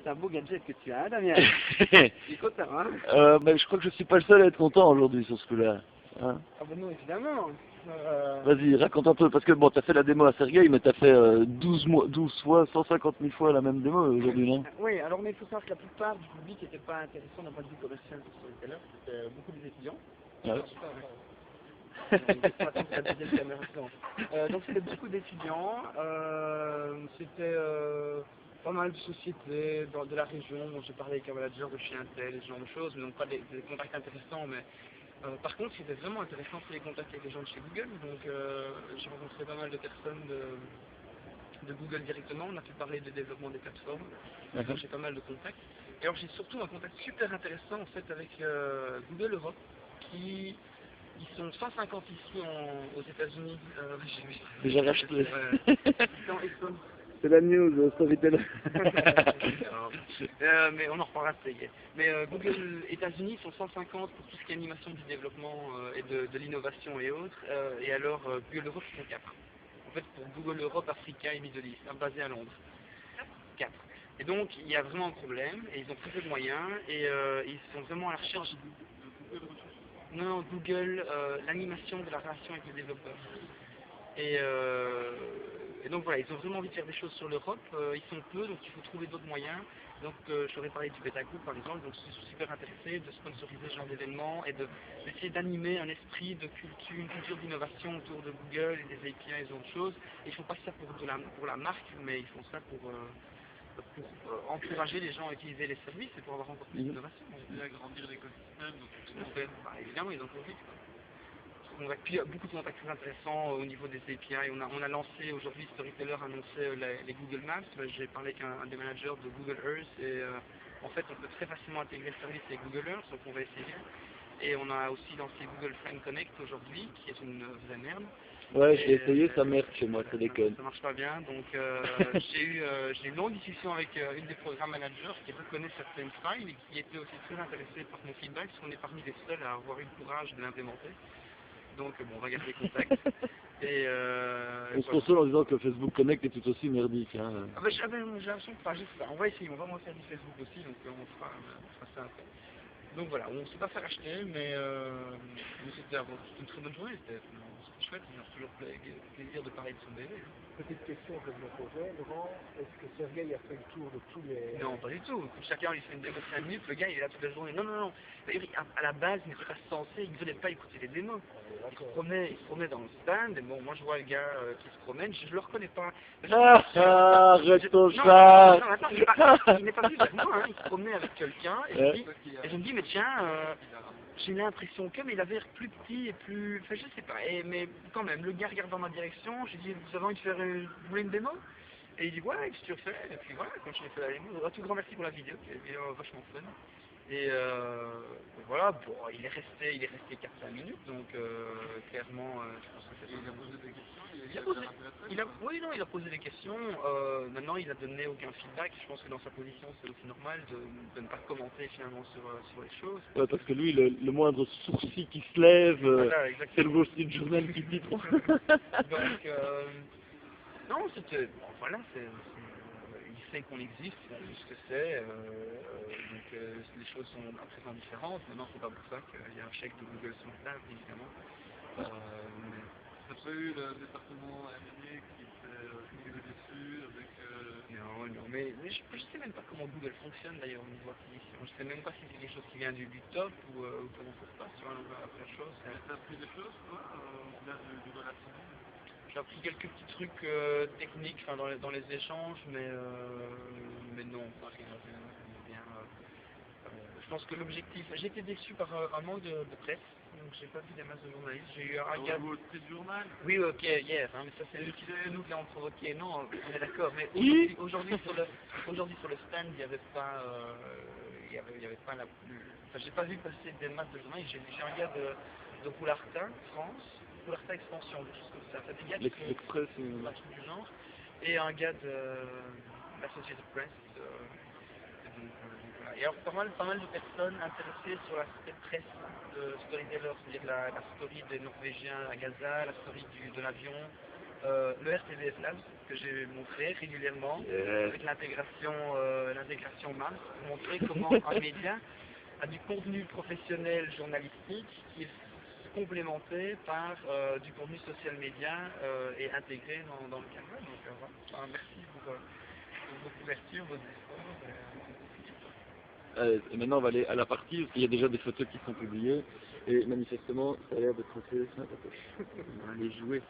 C'est un beau gadget que tu as, Damien. Tu es content, hein? Mais je crois que je suis pas le seul à être content aujourd'hui sur ce coup-là. Hein. Ah ben non, évidemment. Vas-y, raconte un peu, parce que bon, t'as fait la démo à Sergueï, mais t'as fait 12 fois, 150 000 fois la même démo aujourd'hui, non? Oui, alors mais il faut savoir que la plupart du public n'était pas intéressant d'un point de vue commercial pour Storyteller, c'était beaucoup des étudiants. Ouais. Donc c'était beaucoup d'étudiants, c'était pas mal de sociétés de la région, dont j'ai parlé avec un manager de chez Intel, ce genre de choses, mais donc pas des contacts intéressants, mais par contre, c'était vraiment intéressant de les contacts avec les gens de chez Google, donc j'ai rencontré pas mal de personnes de Google directement, on a pu parler de développement des plateformes, donc j'ai pas mal de contacts. Et alors j'ai surtout un contact super intéressant en fait avec Google Europe, qui ils sont 150 ici aux États-Unis. Déjà racheté. Ils C'est la news, Storyteller. mais on en reparlera de ça. Mais Google États-Unis sont 150 pour tout ce qui est animation du développement et de l'innovation et autres. Et alors Google Europe sont 4. En fait pour Google Europe, Africa et Middle East, basé à Londres. 4. Et donc il y a vraiment un problème et ils ont très peu de moyens et ils sont vraiment à la recherche de non, Google, l'animation de la relation avec les développeurs. Et donc voilà, ils ont vraiment envie de faire des choses sur l'Europe, ils sont peu, donc il faut trouver d'autres moyens. Donc j'aurais parlé du Betaku par exemple, donc je suis super intéressé de sponsoriser ce genre d'événements et d'essayer d'animer un esprit de culture, une culture d'innovation autour de Google et des API et d'autres choses. Et ils font pas ça pour la marque, mais ils font ça pour encourager les gens à utiliser les services et pour avoir encore plus d'innovation. Et agrandir l'écosystème. Évidemment, ils ont compris. On a beaucoup de contacts très intéressants au niveau des API. On a lancé aujourd'hui, Storyteller a annoncé les Google Maps. J'ai parlé avec un des managers de Google Earth et en fait on peut très facilement intégrer le service avec Google Earth, donc on va essayer. Et on a aussi lancé Google Friend Connect aujourd'hui, qui est une vraie merde. Ouais, j'ai essayé, ça merde chez moi, ça déconne. Ça marche pas bien, donc j'ai eu une longue discussion avec une des programmes managers qui reconnaît certaines failles et qui était aussi très intéressée par mon feedback, parce qu'on est parmi les seuls à avoir eu le courage de l'implémenter. Donc bon, on va garder contact. Et on se console en disant que Facebook Connect est tout aussi merdique. Hein. Ah bah, j'ai l'impression que on va essayer, on va faire du Facebook aussi, donc on fera ça après. Donc voilà, on ne s'est pas fait racheter, mais c'était une très bonne journée, c'était chouette, il a toujours plaisir de parler de son bébé. Petite question que je me posais, Laurent, est-ce que Sergueï a fait le tour de tous les... Non, pas du tout. Chacun il fait une démo de 5 minutes, le gars il est là toute la journée. Non, non, non. D'ailleurs, à la base, il n'était pas censé, il ne voulait pas écouter les démos. Il se promenait dans le stand, et bon, moi je vois le gars qui se promène, je le reconnais pas. Arrête ton chat! Non, attends, il n'est pas venu vers moi, hein. Il se promenait avec quelqu'un, et je me dis, mais tiens, j'ai l'impression que, mais il avait l'air plus petit et plus... Enfin, je sais pas, mais quand même, le gars regarde dans ma direction, j'ai dit, vous avez envie de faire vous voulez une démo? Et il dit, ouais, qu'est-ce que tu refais? Et puis voilà, quand j'ai fait la démo, un tout grand merci pour la vidéo, qui était vachement fun. Et voilà, bon, il est resté 4-5 minutes, donc clairement, je pense que c'est... Il a posé des questions, oui, non, il a posé des questions. Maintenant, il n'a donné aucun feedback. Je pense que dans sa position, c'est aussi normal de ne pas commenter finalement sur les choses. Ouais, parce que lui, le moindre sourcil qui se lève, voilà, c'est le Wall Street Journal qui titre. Donc, non, c'était... Bon, voilà, il sait qu'on existe, il sait ce que c'est. Donc, les choses sont à présent différentes. Maintenant, c'est pas pour ça qu'il y a un chèque de Google sur la table, évidemment. T'as pas eu le département M&A qui était dessus avec... Non, mais je sais même pas comment Google fonctionne d'ailleurs au niveau acquisition. Je sais même pas si c'est quelque chose qui vient du top ou comment ça se passe sur la première chose. T'as appris des choses, toi, au-delà du relationnel? J'ai appris quelques petits trucs techniques dans les échanges, mais non, pas rien. Je pense que l'objectif... J'ai été déçu par un manque de presse. Donc j'ai pas vu des masses de journalistes, j'ai eu un gars... Au Street Journal? Oui, ok, hier, hein, mais ça c'est nous qui l'avons provoqué, non, on est d'accord, mais aujourd'hui sur le stand, il n'y avait pas la... Enfin, j'ai pas vu passer des masses de journalistes, j'ai un gars de Roulartin, France, Roulartin Expansion, des choses comme ça, des gars l'Express, un truc du genre, et un gars de l'Associated Press, et alors pas mal de personnes intéressées sur l'aspect presse de Storyteller, c'est-à-dire la story des Norvégiens à Gaza, la story de l'avion, le RTVS Labs que j'ai montré régulièrement avec l'intégration MAMS pour montrer comment un média a du contenu professionnel journalistique qui est complémenté par du contenu social média et intégré dans le cadre. Donc voilà. Enfin, merci pour votre ouverture, votre discours. Et maintenant on va aller à la partie, parce qu'il y a déjà des photos qui sont publiées, et manifestement ça a l'air d'être assez simple. On va aller jouer.